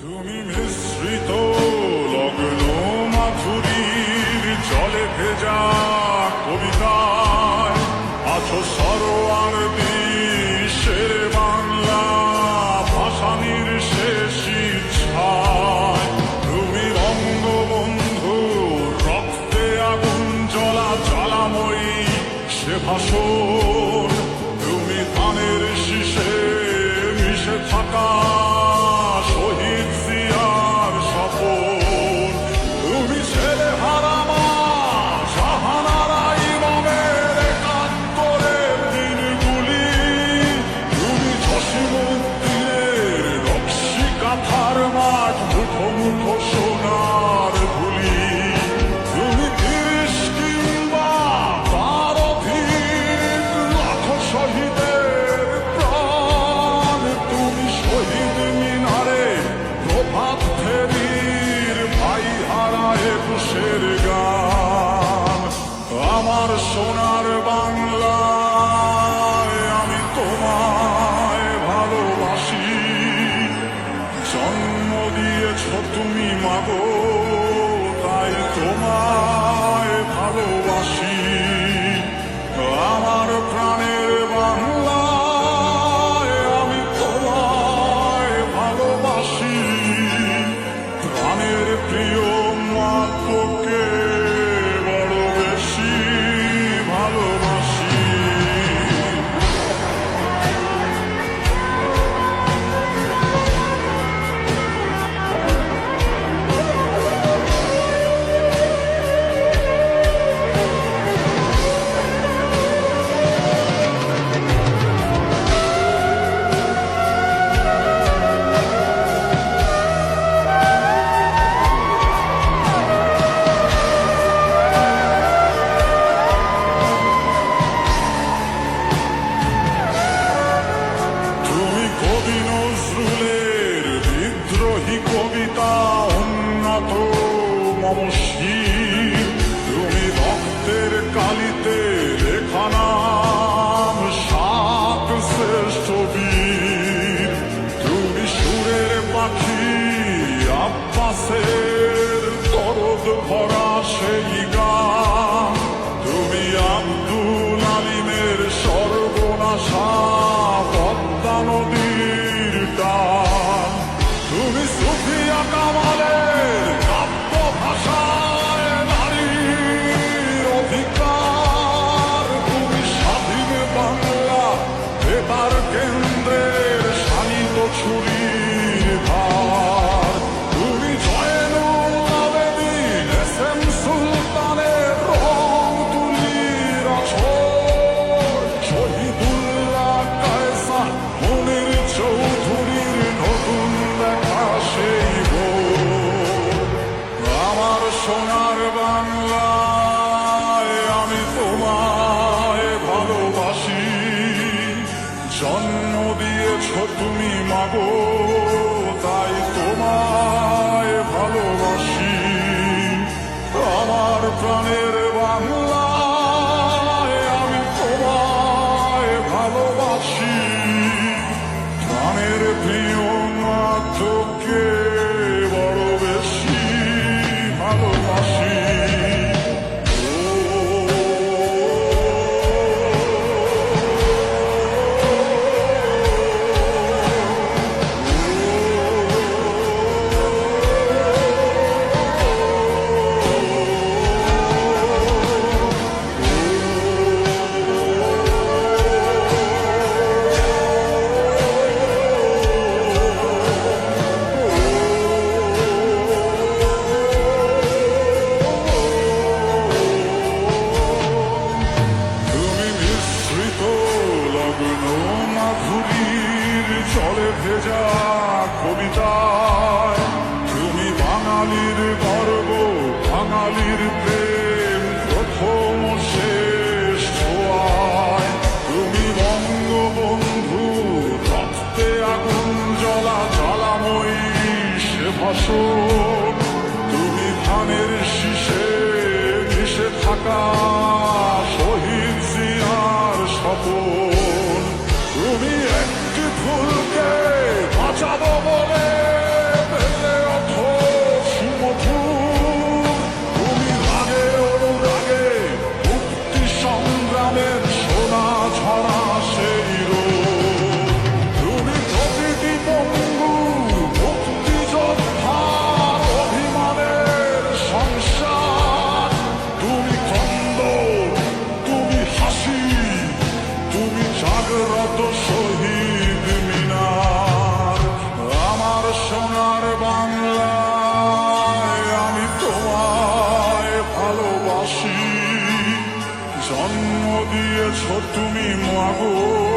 তুমি মিশ্রিত লগ্ন মাধুরীর জলে ভেজা কবিতায় আছো সরোয়ার বিশ্বের বাংলা ভাষানির শেষ ইচ্ছায়। তুমি বঙ্গবন্ধু রক্তে আগুন জ্বলা জ্বালাময়ী সে ভাষণ। তুমি ধানের শীষে মিশে থাকা শহীদ জিয়ার স্বপন। তুমি ছেলে হারা মা জাহানারা ইমামের একাত্তরের দিনগুলি। তুমি জসিমউদ্দিনের রক্সি কাঁথার মাঠ মুঠো মুঠো সোনার ধুলি। তুমি ৩০ কিংবা তার অধিক লাখো শহীদের প্রাণ। তুমি শহীদ মিনারে প্রভাত ফেরির ভাই হারা একুশের গান। আমার সোনার বাংলায় আমি তোমায় ভালোবাসি। জন্ম দিয়েছ তুমি মাগো তাই তোমায় ভালোবাসি। আমার প্রাণের বাংলায় আমি তোমায় ভালোবাসি। প্রাণের প্রিয় মাতৃকে বড় বেশি ভালোবাসি। তুমি কবি নজরুলের বিদ্রোহী কবিতা উন্নত মমশীর। তুমি রক্তের কালিতে লেখা নাম সাত শ্রেষ্ঠ বীর। তুমি সুরের পাখি আব্বাসের দরদ ভরা সেই গান। তুমি আব্দুল আলিমের সর্বনাশা পদ্মা নদীর টান। তুমি সুফিয়া কামালের কাব্য ভাষায় নারীর অধিকার। তুমি স্বাধীন বাংলা বেতার কেন্দ্রের শানিত ছুরির ধার। তুমি জয়নুল আবেদিন এস.এম. সুলতানের রং তুলির আছর। শহীদুল্লাহ কায়সার মনির চৌধুরীর নতুন লেখা সেই ভোর। আমার সোনার বাংলায় আমি তোমায় ভালোবাসি। জন্ম দিয়েছ তুমি মাগো তাই তোমায় ভালোবাসি। আমার প্রাণের বাংলায় আমি তোমায় ভালোবাসি। প্রাণের প্রিয় মাতৃকে বড় বেশি ভালোবাসি। তুমি মিশ্রিত লগ্ন মাধুরীর জলে ভেজা কবিতায়। তুমি বাঙালির গর্ব বাঙালির প্রেম প্রথম শেষ ছোঁয়ায়। তুমি বঙ্গবন্ধু রক্তে আগুন জ্বলা জ্বালাময়ী সে ভাষণ। তুমি ধানের শীষে মিশে থাকা শহীদ জিয়ার স্বপন। তুমি একটি ফুলকে বাঁচাবো বলে সোনার বাংলায় আমি তোমায় ভালোবাসি। জন্ম দিয়েছ তুমি মাগো